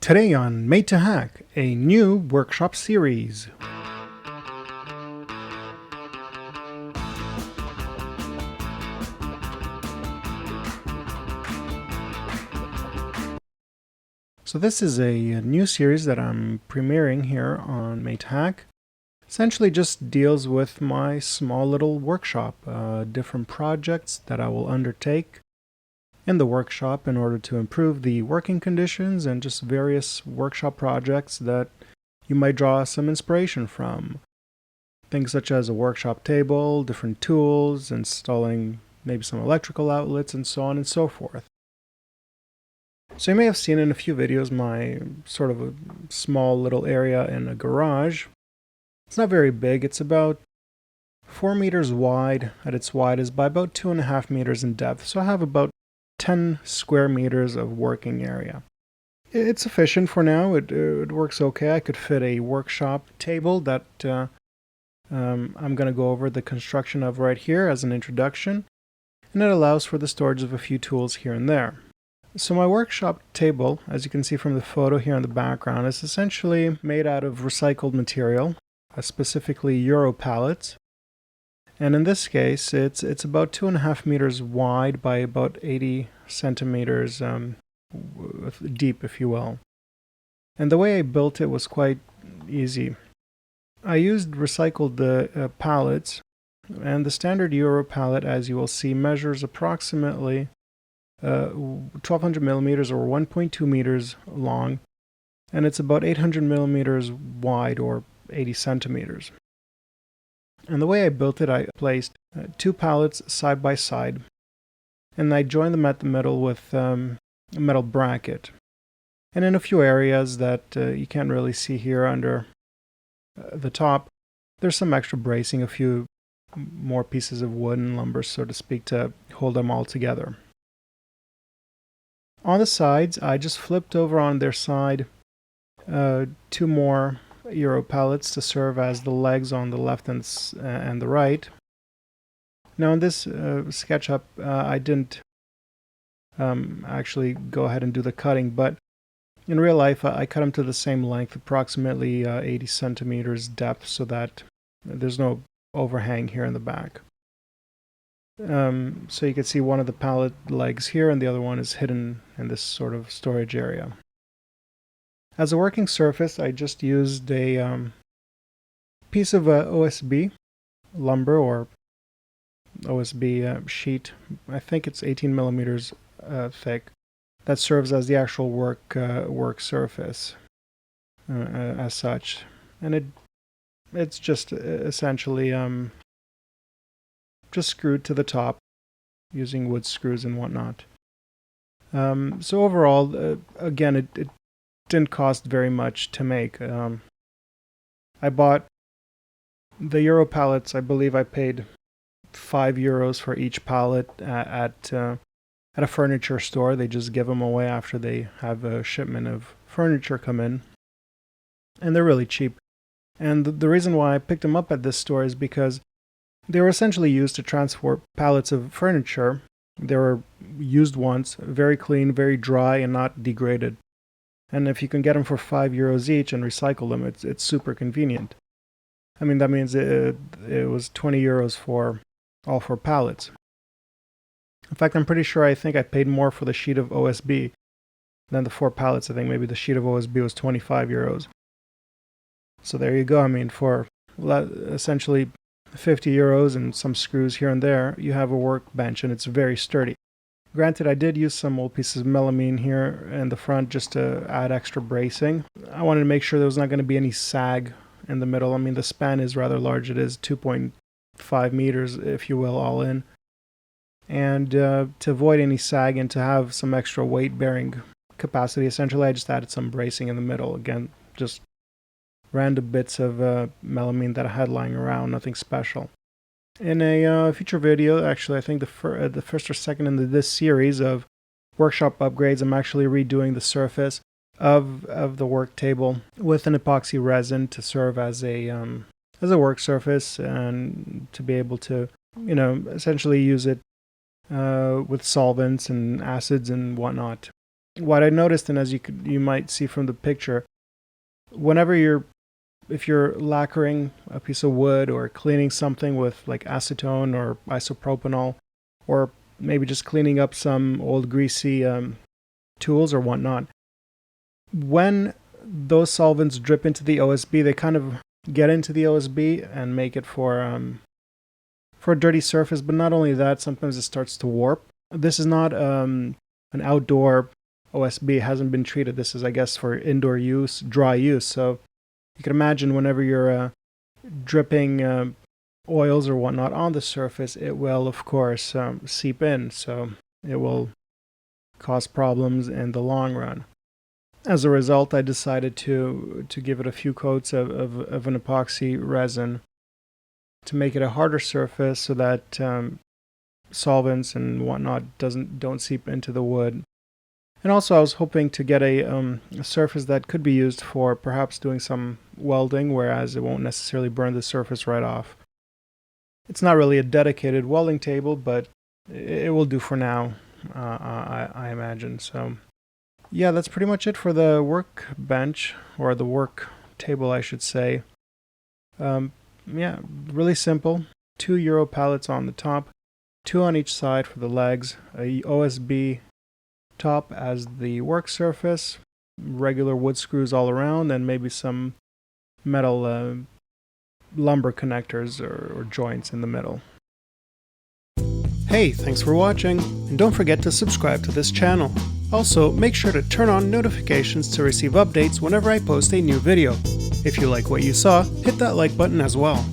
Today on Made to Hack, a new workshop series. So this is a new series that I'm premiering here on Made to Hack. Essentially just deals with my small little workshop, different projects that I will undertake in the workshop in order to improve the working conditions, and just various workshop projects that you might draw some inspiration from. Things such as a workshop table, different tools, installing maybe some electrical outlets, and so on and so forth. So you may have seen in a few videos my sort of a small little area in a garage. It's not very big, it's about 4 meters wide at its widest by about 2.5 meters in depth. So I have about 10 square meters of working area. It's sufficient for now. It works okay. I could fit a workshop table that I'm going to go over the construction of right here as an introduction, and it allows for the storage of a few tools here and there. So my workshop table, as you can see from the photo here in the background, is essentially made out of recycled material, specifically Euro pallets. And in this case, it's about 2.5 meters wide by about 80 centimeters deep, if you will. And the way I built it was quite easy. I used recycled pallets, and the standard Euro pallet, as you will see, measures approximately 1200 millimeters or 1.2 meters long, and it's about 800 millimeters wide or 80 centimeters. And the way I built it, I placed 2 pallets side by side, and I joined them at the middle with a metal bracket. And in a few areas that you can't really see here under the top, there's some extra bracing, a few more pieces of wood and lumber, so to speak, to hold them all together. On the sides, I just flipped over on their side 2 more Euro pallets to serve as the legs on the left and the right. Now in this SketchUp, I didn't actually go ahead and do the cutting, but in real life I cut them to the same length, approximately 80 centimeters depth, so that there's no overhang here in the back. So you can see one of the pallet legs here, and the other one is hidden in this sort of storage area. As a working surface, I just used a piece of OSB lumber or OSB sheet. I think it's 18 millimeters thick. That serves as the actual work surface as such, and it's just essentially just screwed to the top using wood screws and whatnot. So overall, again, it didn't cost very much to make. I bought the Euro pallets. I believe I paid €5 for each pallet at a furniture store. They just give them away after they have a shipment of furniture come in, and they're really cheap. And the reason why I picked them up at this store is because they were essentially used to transport pallets of furniture. They were used once, very clean, very dry, and not degraded. And if you can get them for €5 each and recycle them, it's super convenient. I mean, that means it was €20 for all 4 pallets. In fact, I'm pretty sure I think I paid more for the sheet of OSB than the 4 pallets. I think maybe the sheet of OSB was €25. So there you go. I mean, for essentially €50 and some screws here and there, you have a workbench, and it's very sturdy. Granted, I did use some old pieces of melamine here in the front just to add extra bracing. I wanted to make sure there was not going to be any sag in the middle. I mean, the span is rather large. It is 2.5 meters, if you will, all in. And to avoid any sag and to have some extra weight-bearing capacity, essentially I just added some bracing in the middle. Again, just random bits of melamine that I had lying around, nothing special. In a future video, actually I think the first or second in this series of workshop upgrades, I'm actually redoing the surface of the work table with an epoxy resin to serve as a work surface, and to be able to, essentially use it with solvents and acids and whatnot. what I noticed, and as you might see from the picture, whenever if you're lacquering a piece of wood or cleaning something with like acetone or isopropanol, or maybe just cleaning up some old greasy tools or whatnot, when those solvents drip into the OSB, they kind of get into the OSB and make it for a dirty surface. But not only that, sometimes it starts to warp. This is not an outdoor OSB. It hasn't been treated. This is, I guess, for indoor use, dry use. So you can imagine whenever you're dripping oils or whatnot on the surface, it will, of course, seep in. So it will cause problems in the long run. As a result, I decided to give it a few coats of an epoxy resin to make it a harder surface so that solvents and whatnot don't seep into the wood. And also I was hoping to get a surface that could be used for perhaps doing some welding, whereas it won't necessarily burn the surface right off. It's not really a dedicated welding table, but it will do for now, I imagine. So yeah, that's pretty much it for the workbench, or the work table, I should say. Yeah, really simple. 2 Euro pallets on the top, 2 on each side for the legs, a OSB top as the work surface, regular wood screws all around, and maybe some metal lumber connectors or joints in the middle. Hey, thanks for watching, and don't forget to subscribe to this channel. Also, make sure to turn on notifications to receive updates whenever I post a new video. If you like what you saw, hit that like button as well.